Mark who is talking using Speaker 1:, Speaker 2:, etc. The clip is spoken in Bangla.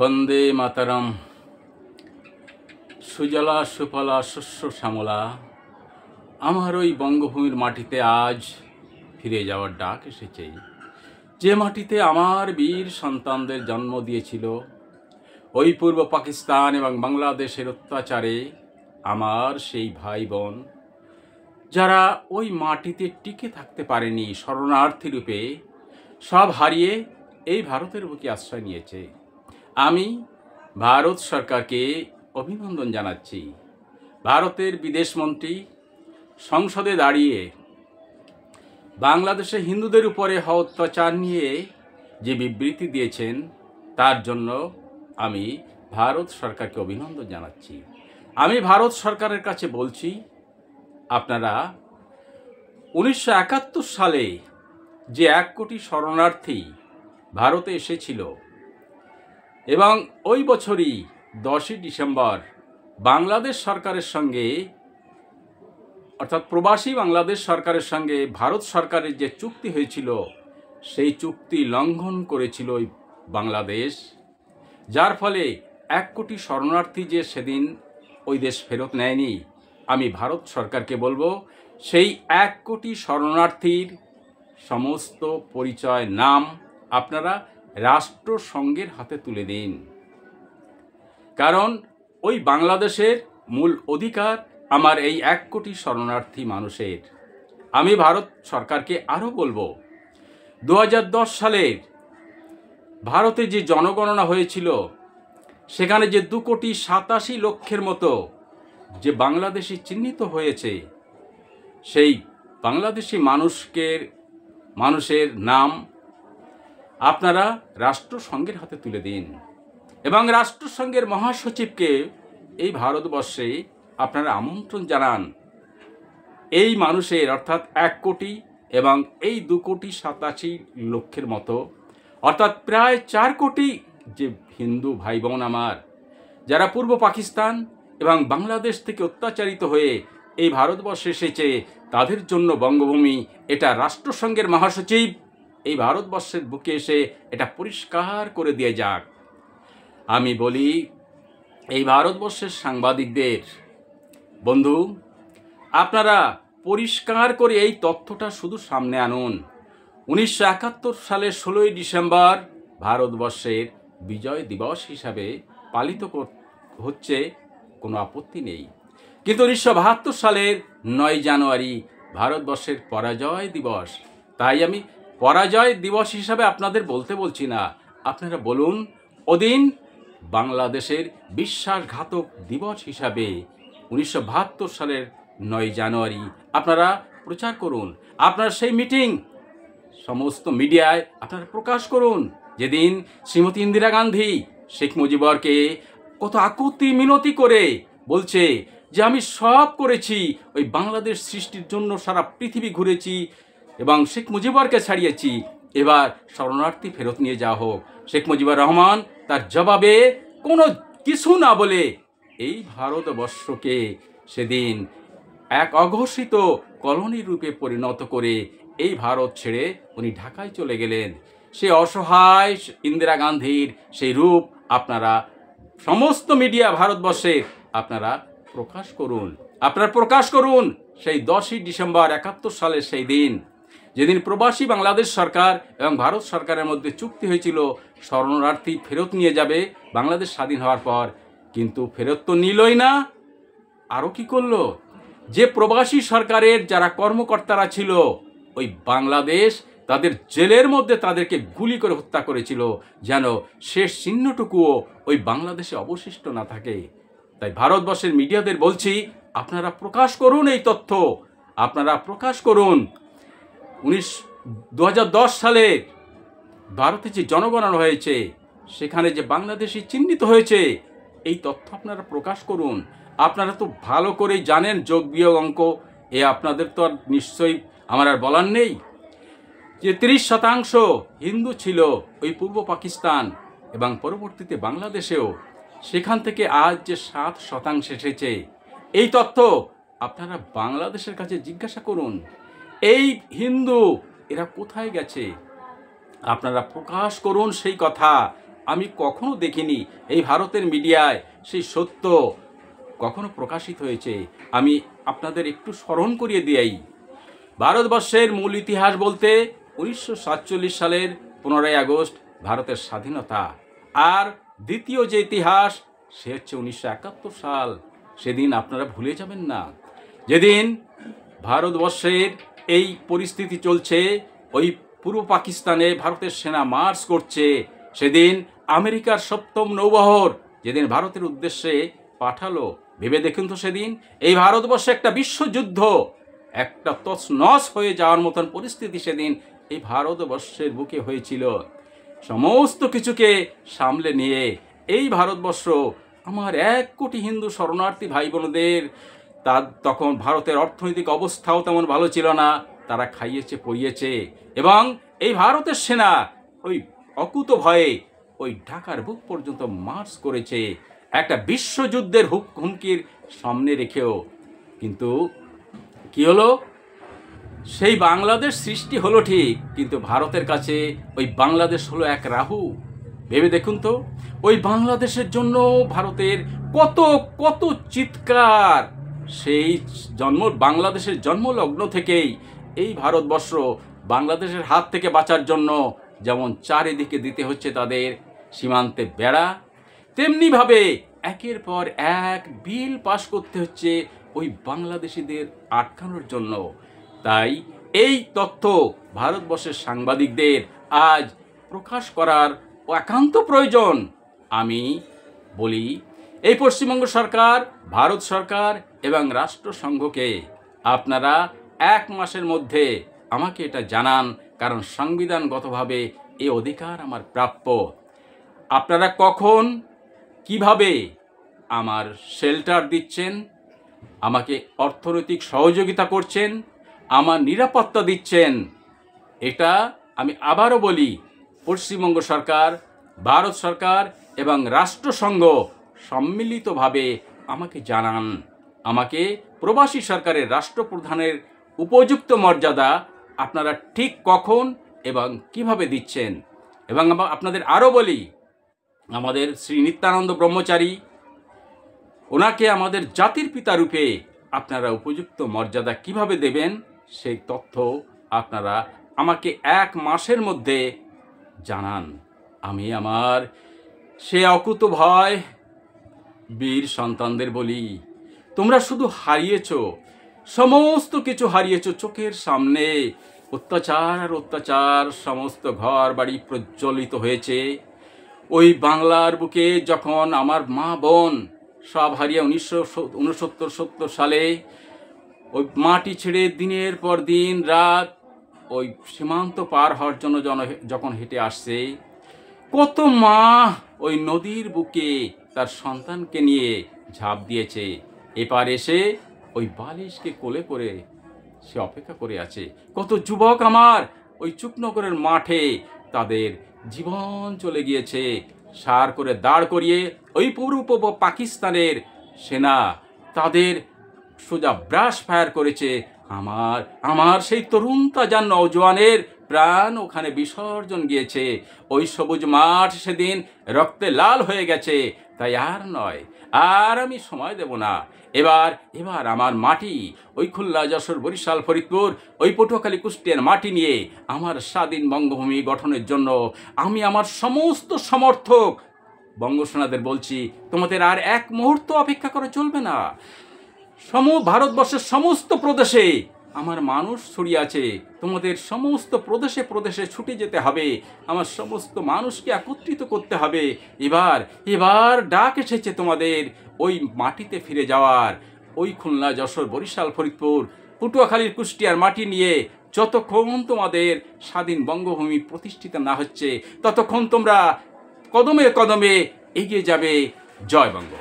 Speaker 1: বন্দে মাতরম। সুজলা সুফলা শস্য শ্যামলা, আমার ওই বঙ্গভূমির মাটিতে আজ ফিরে যাওয়ার ডাক এসেছে। যে মাটিতে আমার বীর সন্তানদের জন্ম দিয়েছিল, ওই পূর্ব পাকিস্তান এবং বাংলাদেশের অত্যাচারে আমার সেই ভাই বোন যারা ওই মাটিতে টিকে থাকতে পারেনি, শরণার্থী রূপে সব হারিয়ে এই ভারতের বুকে আশ্রয় নিয়েছে। আমি ভারত সরকারকে অভিনন্দন জানাচ্ছি। ভারতের বিদেশমন্ত্রী সংসদে দাঁড়িয়ে বাংলাদেশে হিন্দুদের উপরে হওয়া অত্যাচার নিয়ে যে বিবৃতি দিয়েছেন, তার জন্য আমি ভারত সরকারকে অভিনন্দন জানাচ্ছি। আমি ভারত সরকারের কাছে বলছি, আপনারা 1971 সালে যে 1 কোটি শরণার্থী ভারতে এসেছিল এবং ওই বছরই 10ই ডিসেম্বর বাংলাদেশ সরকারের সঙ্গে, অর্থাৎ প্রবাসী বাংলাদেশ সরকারের সঙ্গে ভারত সরকারের যে চুক্তি হয়েছিল, সেই চুক্তি লঙ্ঘন করেছিল ওই বাংলাদেশ, যার ফলে 1 কোটি শরণার্থী যে সেদিন ওই দেশ ফেরত নেয়নি। আমি ভারত সরকারকে বলবো, সেই 1 কোটি শরণার্থীর সমস্ত পরিচয়, নাম আপনারা রাষ্ট্রসংঘের হাতে তুলে দিন। কারণ ওই বাংলাদেশের মূল অধিকার আমার এই 1 কোটি শরণার্থী মানুষের। আমি ভারত সরকারকে আরও বলবো, 2010 সালের ভারতে যে জনগণনা হয়েছিল, সেখানে যে 2,87,00,000 মতো যে বাংলাদেশি চিহ্নিত হয়েছে, সেই বাংলাদেশি মানুষের নাম আপনারা রাষ্ট্রসংঘের হাতে তুলে দিন এবং রাষ্ট্রসংঘের মহাসচিবকে এই ভারতবর্ষে আপনারা আমন্ত্রণ জানান। এই মানুষের, অর্থাৎ 1 কোটি এবং এই 2,87,00,000 মতো, অর্থাৎ প্রায় 4 কোটি যে হিন্দু ভাই বোন আমার, যারা পূর্ব পাকিস্তান এবং বাংলাদেশ থেকে অত্যাচারিত হয়ে এই ভারতবর্ষে এসেছে, তাদের জন্য বঙ্গভূমি, এটা রাষ্ট্রসংঘের মহাসচিব এই ভারতবর্ষের বুকে এসে এটা পরিষ্কার করে দিয়ে যাক। আমি বলি এই ভারতবর্ষের সাংবাদিকদের, বন্ধু, আপনারা পরিষ্কার করে এই তথ্যটা শুধু সামনে আনুন। 1971 সালের 16ই ডিসেম্বর ভারতবর্ষের বিজয় দিবস হিসাবে পালিত হচ্ছে, কোনো আপত্তি নেই। কিন্তু 1972 সালের 9 জানুয়ারি ভারতবর্ষের পরাজয় দিবস। তাই আমি পরাজয় দিবস হিসাবে আপনাদের বলছি না, আপনারা বলুন ওদিন বাংলাদেশের বিশ্বাসঘাতক দিবস হিসাবে 1972 সালের 9 জানুয়ারি আপনারা প্রচার করুন। আপনারা সেই মিটিং সমস্ত মিডিয়ায় আপনারা প্রকাশ করুন, যেদিন শ্রীমতী ইন্দিরা গান্ধী শেখ মুজিবরকে কত আকুতি মিনতি করে বলছে যে আমি সব করেছি, ওই বাংলাদেশ সৃষ্টির জন্য সারা পৃথিবী ঘুরেছি এবং শেখ মুজিবরকে ছাড়িয়েছি, এবার শরণার্থী ফেরত নিয়ে যাওয়া হোক। শেখ মুজিবুর রহমান তার জবাবে কোনো কিছু না বলে এই ভারতবর্ষকে সেদিন এক অঘোষিত কলোনি রূপে পরিণত করে এই ভারত ছেড়ে উনি ঢাকায় চলে গেলেন। সে অসহায় ইন্দিরা গান্ধীর সেই রূপ আপনারা সমস্ত মিডিয়া ভারতবর্ষের আপনারা প্রকাশ করুন। সেই 10ই ডিসেম্বর 71 সালের সেই দিন, যেদিন প্রবাসী বাংলাদেশ সরকার এবং ভারত সরকারের মধ্যে চুক্তি হয়েছিল শরণার্থী ফেরত নিয়ে যাবে বাংলাদেশ স্বাধীন হওয়ার পর, কিন্তু ফেরত তো নিলই না। আরও কি করলো, যে প্রবাসী সরকারের যারা কর্মকর্তারা ছিল ওই বাংলাদেশ, তাদের জেলের মধ্যে তাদেরকে গুলি করে হত্যা করেছিল, যেন শেষ চিহ্নটুকুও ওই বাংলাদেশে অবশিষ্ট না থাকে। তাই ভারতবর্ষের মিডিয়াদের বলছি, আপনারা প্রকাশ করুন এই তথ্য, আপনারা প্রকাশ করুন। 2010 সালে ভারতে যে জনগণনা হয়েছে, সেখানে যে বাংলাদেশি চিহ্নিত হয়েছে, এই তথ্য আপনারা প্রকাশ করুন। আপনারা তো ভালো করেই জানেন যোগ বিয়োগ অঙ্ক, আপনাদের তো আর নিশ্চয়ই আমার আর বলার নেই, যে 30% হিন্দু ছিল ওই পূর্ব পাকিস্তান এবং পরবর্তীতে বাংলাদেশেও, সেখান থেকে আজ যে 7% এসেছে, এই তথ্য আপনারা বাংলাদেশের কাছে জিজ্ঞাসা করুন। এই হিন্দু এরা কোথায় গেছে, আপনারা প্রকাশ করুন সেই কথা। আমি কখনো দেখিনি এই ভারতের মিডিয়ায় সেই সত্য কখনো প্রকাশিত হয়েছে। আমি আপনাদের একটু স্মরণ করিয়ে দিই। ভারতবর্ষের মূল ইতিহাস বলতে 1947 সালের 15ই আগস্ট ভারতের স্বাধীনতা। আর দ্বিতীয় যে ইতিহাস সে হচ্ছে 1971 সাল। সেদিন আপনারা ভুলে যাবেন না, যেদিন ভারতবর্ষের এই পরিস্থিতি চলছে, ওই পূর্ব পাকিস্তানে ভারতের সেনা মার্চ করছে। সেদিন আমেরিকার 7ম নৌবহর যেদিন ভারতের উদ্দেশ্যে পাঠালো, ভেবে দেখুন তো সেদিন এই ভারতবর্ষে একটা বিশ্বযুদ্ধ, একটা তছনছ হয়ে যাওয়ার মতন পরিস্থিতি সেদিন এই ভারতবর্ষের বুকে হয়েছিল। সমস্ত কিছুকে সামলে নিয়ে এই ভারতবর্ষ, আমার 1 কোটি হিন্দু শরণার্থী ভাই বোনদের, তখন ভারতের অর্থনৈতিক অবস্থাও তেমন ভালো ছিল না, তারা খাইয়েছে পরিয়েছে। এবং এই ভারতের সেনা ওই অকুত ভয়ে ওই ঢাকার বুক পর্যন্ত মার্চ করেছে, একটা বিশ্বযুদ্ধের হুমকির সামনে রেখেও। কিন্তু কি হলো, সেই বাংলাদেশ সৃষ্টি হলো ঠিক, কিন্তু ভারতের কাছে ওই বাংলাদেশ হলো এক রাহু। ভেবে দেখুন তো, ওই বাংলাদেশের জন্য ভারতের কত কত চিৎকার। সেই বাংলাদেশের জন্মলগ্ন থেকেই এই ভারতবর্ষ বাংলাদেশের হাত থেকে বাঁচার জন্য যেমন চারিদিকে দিতে হচ্ছে তাদের সীমান্তে বেড়া, তেমনিভাবে একের পর এক বিল পাশ করতে হচ্ছে ওই বাংলাদেশিদের আটকানোর জন্য। তাই এই তথ্য ভারতবর্ষের সাংবাদিকদের আজ প্রকাশ করার একান্ত প্রয়োজন। আমি বলি, এই পশ্চিমবঙ্গ সরকার, ভারত সরকার এবং রাষ্ট্রসংঘকে আপনারা 1 মাসের মধ্যে আমাকে এটা জানান, কারণ সংবিধানগতভাবে এই অধিকার আমার প্রাপ্য। আপনারা কখন কিভাবে আমার শেল্টার দিচ্ছেন, আমাকে অর্থনৈতিক সহযোগিতা করছেন, আমার নিরাপত্তা দিচ্ছেন, এটা আমি আবারও বলি, পশ্চিমবঙ্গ সরকার, ভারত সরকার এবং রাষ্ট্রসংঘ সম্মিলিতভাবে আমাকে জানান। আমাকে প্রবাসী সরকারের রাষ্ট্রপ্রধানের উপযুক্ত মর্যাদা আপনারা ঠিক কখন এবং কিভাবে দিচ্ছেন। এবং আপনাদের আরও বলি, আমাদের শ্রী নিত্যানন্দ ব্রহ্মচারী, ওনাকে আমাদের জাতির পিতা রূপে আপনারা উপযুক্ত মর্যাদা কিভাবে দেবেন, সেই তথ্য আপনারা আমাকে 1 মাসের মধ্যে জানান। আমি আমার সে অকুত ভয় বীর সন্তানদের বলি, তোমরা শুধু হারিয়েছ, সমস্ত কিছু হারিয়েছ চোখের সামনে। অত্যাচার আর অত্যাচার, সমস্ত ঘর বাড়ি প্রজ্বলিত হয়েছে। ওই বাংলার বুকে যখন আমার মা বোন সব হারিয়ে 1969-70 সালে ওই মাটি ছেড়ে দিনের পর দিন রাত ওই সীমান্ত পার হওয়ার জন্য যখন হেঁটে আসছে, কত মা ওই নদীর বুকে তার সন্তানকে নিয়ে ঝাঁপ দিয়েছে। এপার এসে ওই বালিশকে কোলে করে সে অপেক্ষা করে আছে। কত যুবক আমার ওই চুকনগরের মাঠে তাদের জীবন চলে গিয়েছে, সার করে দাঁড় করিয়ে ওই পূর্ব পাকিস্তানের সেনা তাদের সোজা ব্রাশ ফায়ার করেছে। আমার সেই তরুণ তাজা নওজওয়ানের প্রাণ ওখানে বিসর্জন গিয়েছে। ওই সবুজ মাঠ সেদিন রক্তে লাল হয়ে গেছে। তাই আর নয়, আর আমি সময় দেব না। এবার আমার মাটি, ওই খুলনা, যশোর, বরিশাল, ফরিদপুর, ওই পটুয়াখালী, কুষ্টিয়ার মাটি নিয়ে আমার স্বাধীন বঙ্গভূমি গঠনের জন্য আমি আমার সমস্ত সমর্থক বঙ্গসেনাদের বলছি, তোমাদের আর 1 মুহূর্ত অপেক্ষা করা চলবে না। ভারতবর্ষের সমস্ত প্রদেশে আমার মানুষ ছড়িয়ে আছে, তোমাদের সমস্ত প্রদেশে প্রদেশে ছুটে যেতে হবে, আমার সমস্ত মানুষকে একত্রিত করতে হবে। এবার ডাক এসেছে তোমাদের ওই মাটিতে ফিরে যাওয়ার। ওই খুলনা, যশোর, বরিশাল, ফরিদপুর, পটুয়াখালীর, কুষ্টিয়ার মাটি নিয়ে যতক্ষণ তোমাদের স্বাধীন বঙ্গভূমি প্রতিষ্ঠিত না হচ্ছে, ততক্ষণ তোমরা কদমে কদমে এগিয়ে যাবে। জয় বঙ্গ।